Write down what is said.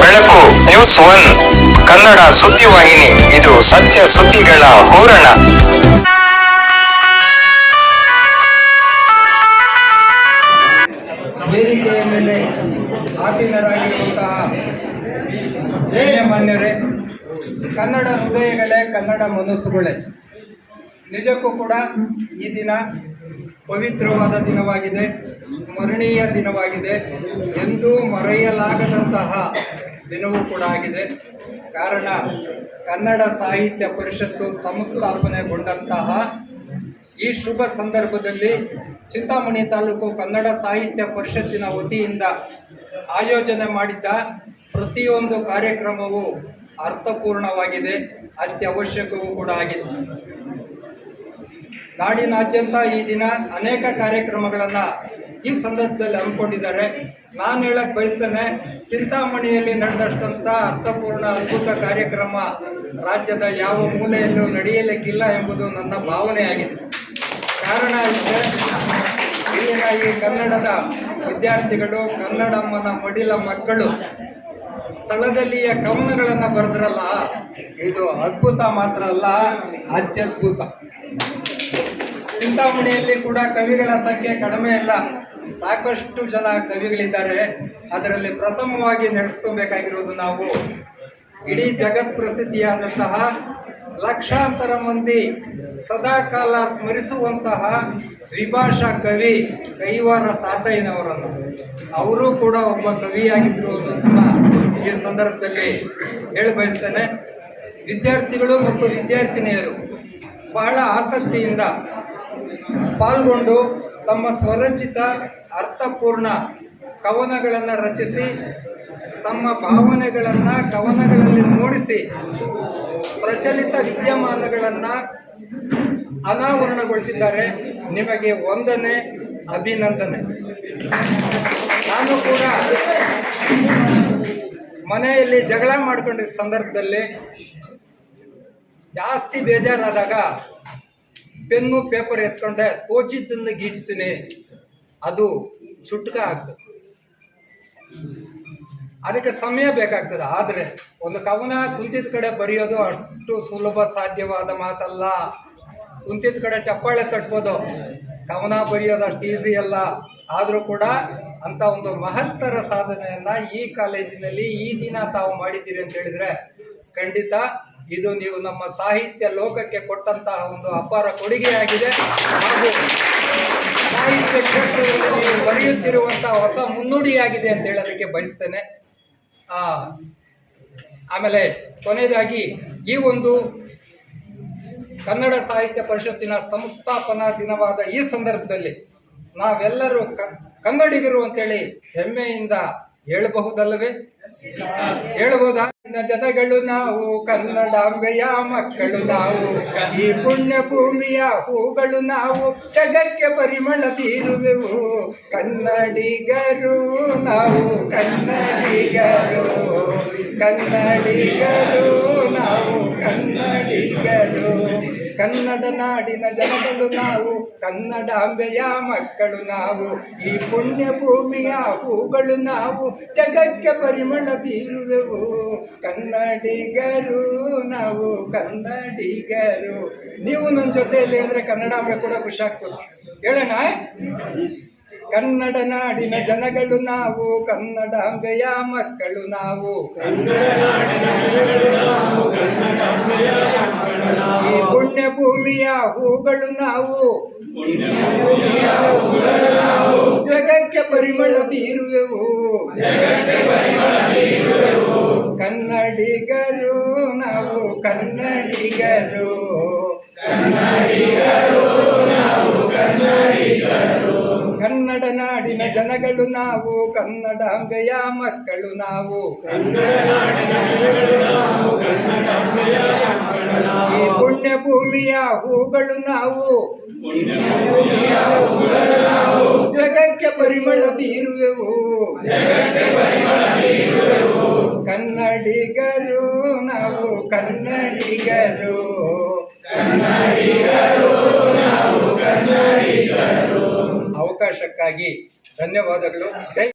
ಬೆಳಕು news one Kannada ಸುದ್ದಿವಾಹಿನಿ. ಇದು ಸತ್ಯ ಸುದ್ದಿಗಳ ಹೂರಣ. ವೇದಿಕೆಯ ಮೇಲೆ ಆಸೀನರಾಗಿರುವಂತಹ ಮಾನ್ಯರೇ, ಕನ್ನಡ ಹೃದಯಗಳೇ, ಕನ್ನಡ ಮನಸ್ಸುಗಳೇ, ನಿಜಕ್ಕೂ ಕೂಡ ಈ ದಿನ ಪವಿತ್ರವಾದ ದಿನವಾಗಿದೆ, ಸ್ಮರಣೀಯ ದಿನವಾಗಿದೆ, ಎಂದೂ ಮರೆಯಲಾಗದಂತಹ ದಿನವೂ ಕೂಡ ಆಗಿದೆ. ಕಾರಣ, ಕನ್ನಡ ಸಾಹಿತ್ಯ ಪರಿಷತ್ತು ಸಂಸ್ಥಾಪನೆಗೊಂಡಂತಹ ಈ ಶುಭ ಸಂದರ್ಭದಲ್ಲಿ ಚಿಂತಾಮಣಿ ತಾಲೂಕು ಕನ್ನಡ ಸಾಹಿತ್ಯ ಪರಿಷತ್ತಿನ ವತಿಯಿಂದ ಆಯೋಜನೆ ಮಾಡಿದ್ದ ಪ್ರತಿಯೊಂದು ಕಾರ್ಯಕ್ರಮವು ಅರ್ಥಪೂರ್ಣವಾಗಿದೆ, ಅತ್ಯವಶ್ಯಕವೂ ಕೂಡ ಆಗಿದೆ. ನಾಡಿನಾದ್ಯಂತ ಈ ದಿನ ಅನೇಕ ಕಾರ್ಯಕ್ರಮಗಳನ್ನು ಈ ಸಂದರ್ಭದಲ್ಲಿ ಹಮ್ಮಿಕೊಂಡಿದ್ದಾರೆ. ನಾನು ಹೇಳಕ್ಕೆ ಬಯಸ್ತೇನೆ, ಚಿಂತಾಮಣಿಯಲ್ಲಿ ನಡೆದಷ್ಟಂಥ ಅರ್ಥಪೂರ್ಣ ಅದ್ಭುತ ಕಾರ್ಯಕ್ರಮ ರಾಜ್ಯದ ಯಾವ ಮೂಲೆಯಲ್ಲೂ ನಡೆಯಲಿಕ್ಕಿಲ್ಲ ಎಂಬುದು ನನ್ನ ಭಾವನೆಯಾಗಿದೆ. ಕಾರಣ ಇಷ್ಟೇ, ಇಲ್ಲಿನ ಈ ಕನ್ನಡದ ವಿದ್ಯಾರ್ಥಿಗಳು, ಕನ್ನಡಮ್ಮನ ಮಡಿಲ ಮಕ್ಕಳು ಸ್ಥಳದಲ್ಲಿಯ ಕವನಗಳನ್ನು ಬರೆದ್ರಲ್ಲ, ಇದು ಅದ್ಭುತ ಮಾತ್ರ ಅಲ್ಲ, ಅತ್ಯದ್ಭುತ. ಚಿಂತಾಮಣಿಯಲ್ಲಿ ಕೂಡ ಕವಿಗಳ ಸಂಖ್ಯೆ ಕಡಿಮೆ ಇಲ್ಲ, ಸಾಕಷ್ಟು ಜನ ಕವಿಗಳಿದ್ದಾರೆ. ಅದರಲ್ಲಿ ಪ್ರಥಮವಾಗಿ ನಡೆಸ್ಕೊಬೇಕಾಗಿರೋದು ನಾವು ಇಡೀ ಜಗತ್ ಪ್ರಸಿದ್ಧಿಯಾದಂತಹ ಲಕ್ಷಾಂತರ ಮಂದಿ ಸದಾಕಾಲ ಸ್ಮರಿಸುವಂತಹ ದ್ವಿಭಾಷಾ ಕವಿ ಕೈವಾರ ತಾತಯ್ಯನವರನ್ನು. ಅವರು ಕೂಡ ಒಬ್ಬ ಕವಿಯಾಗಿದ್ದರು ಅನ್ನೋದನ್ನು ಈ ಸಂದರ್ಭದಲ್ಲಿ ಹೇಳಿ ಬಯಸ್ತೇನೆ. ವಿದ್ಯಾರ್ಥಿಗಳು ಮತ್ತು ವಿದ್ಯಾರ್ಥಿನಿಯರು ಬಹಳ ಆಸಕ್ತಿಯಿಂದ ಪಾಲ್ಗೊಂಡು ತಮ್ಮ ಸ್ವರಚಿತ ಅರ್ಥಪೂರ್ಣ ಕವನಗಳನ್ನು ರಚಿಸಿ ತಮ್ಮ ಭಾವನೆಗಳನ್ನು ಕವನಗಳಲ್ಲಿ ಮೂಡಿಸಿ ಪ್ರಚಲಿತ ವಿದ್ಯಮಾನಗಳನ್ನು ಅನಾವರಣಗೊಳಿಸಿದ್ದಾರೆ. ನಿಮಗೆ ವಂದನೆ, ಅಭಿನಂದನೆ. ನಾನು ಕೂಡ ಮನೆಯಲ್ಲಿ ಜಗಳ ಮಾಡಿಕೊಂಡಿದ್ದ ಸಂದರ್ಭದಲ್ಲಿ ಜಾಸ್ತಿ ಬೇಜಾರಾದಾಗ ಪೆನ್ನು ಪೇಪರ್ ಎತ್ಕೊಂಡೆ ತೋಚಿದ್ದನ್ನು ಗೀಚ್ತೀನಿ, ಅದು ಚುಟ್ಕ ಆಗ್ತದೆ. ಅದಕ್ಕೆ ಸಮಯ ಬೇಕಾಗ್ತದೆ. ಆದರೆ ಒಂದು ಕವನ ಕುಂತಿದ್ದ ಕಡೆ ಬರೆಯೋದು ಅಷ್ಟು ಸುಲಭ ಸಾಧ್ಯವಾದ ಮಾತಲ್ಲ. ಕುಂತಿದ್ದ ಕಡೆ ಚಪ್ಪಾಳೆ ತಟ್ಬೋದು, ಕವನ ಬರೆಯೋದು ಅಷ್ಟು ಈಸಿ ಅಲ್ಲ. ಆದರೂ ಕೂಡ ಅಂಥ ಒಂದು ಮಹತ್ತರ ಸಾಧನೆಯನ್ನು ಈ ಕಾಲೇಜಿನಲ್ಲಿ ಈ ದಿನ ತಾವು ಮಾಡಿದ್ದೀರಿ ಅಂತ ಹೇಳಿದರೆ ಖಂಡಿತ ಇದು ನೀವು ನಮ್ಮ ಸಾಹಿತ್ಯ ಲೋಕಕ್ಕೆ ಕೊಟ್ಟಂತಹ ಒಂದು ಅಪಾರ ಕೊಡುಗೆಯಾಗಿದೆ. ಹಾಗೂ ಸಾಹಿತ್ಯ ಕ್ಷೇತ್ರದಲ್ಲಿ ನೀವು ಬರೆಯುತ್ತಿರುವಂತಹ ಹೊಸ ಮುನ್ನುಡಿಯಾಗಿದೆ ಅಂತ ಹೇಳೋದಕ್ಕೆ ಬಯಸ್ತೇನೆ. ಆಮೇಲೆ ಕೊನೆಯದಾಗಿ ಈ ಒಂದು ಕನ್ನಡ ಸಾಹಿತ್ಯ ಪರಿಷತ್ತಿನ ಸಂಸ್ಥಾಪನಾ ದಿನವಾದ ಈ ಸಂದರ್ಭದಲ್ಲಿ ನಾವೆಲ್ಲರೂ ಕನ್ನಡಿಗರು ಅಂತೇಳಿ ಹೆಮ್ಮೆಯಿಂದ ಹೇಳಬಹುದಲ್ಲವೇ? ಹೇಳಬಹುದಾ? ಜನಗಳು ನಾವು, ಕನ್ನಡಾಂಬೆಯ ಮಕ್ಕಳು ನಾವು, ಈ ಪುಣ್ಯ ಭೂಮಿಯ ಹೂಗಳು ನಾವು, ಜಗಕ್ಕೆ ಪರಿಮಳ ಬೀರುವೆವು ಕನ್ನಡಿಗರು ನಾವು, ಕನ್ನಡಿಗರು, ಕನ್ನಡಿಗರು ನಾವು, ಕನ್ನಡಿಗರು. ಕನ್ನಡ ನಾಡಿನ ಜನಗಳು ನಾವು, ಕನ್ನಡಾಂಬೆಯ ಮಕ್ಕಳು ನಾವು, ಈ ಪುಣ್ಯ ಭೂಮಿಯ ಹೂಗಳು ನಾವು, ಜಗಕ್ಕೆ ಪರಿಮಳ ಬೀರುವೆವು ಕನ್ನಡಿಗರು ನಾವು, ಕನ್ನಡಿಗರು. ನೀವು ನನ್ನ ಜೊತೆಯಲ್ಲಿ ಹೇಳಿದ್ರೆ ಕನ್ನಡಾಂಬೆ ಕೂಡ ಖುಷಿ ಆಗ್ತದೆ. ಹೇಳೋಣ, ಕನ್ನಡ ನಾಡಿನ ಜನಗಳು ನಾವು, ಕನ್ನಡಾಂಬೆಯ ಮಕ್ಕಳು ನಾವು, ಈ ಪುಣ್ಯ ಭೂಮಿಯ ಹೂಗಳು ನಾವು, ಜಗಕ್ಕೆ ಪರಿಮಳ ಬೀರುವೆವು ಕನ್ನಡಿಗರು ನಾವು, ಕನ್ನಡಿಗರು, ಕನ್ನಡ ನಾಡಿನ ಜನಗಳು ನಾವು, ಕನ್ನಡಾಂಬೆಯ ಮಕ್ಕಳು ನಾವು, ಈ ಪುಣ್ಯ ಭೂಮಿಯ ಹೂಗಳು ನಾವು, ಜಗಕ್ಕೆ ಪರಿಮಳ ಬೀರುವೆವು ಕನ್ನಡಿಗರು ನಾವು, ಕನ್ನಡಿಗರು, ಅವಕಾಶಕ್ಕಾಗಿ ಧನ್ಯವಾದಗಳು. ಜೈ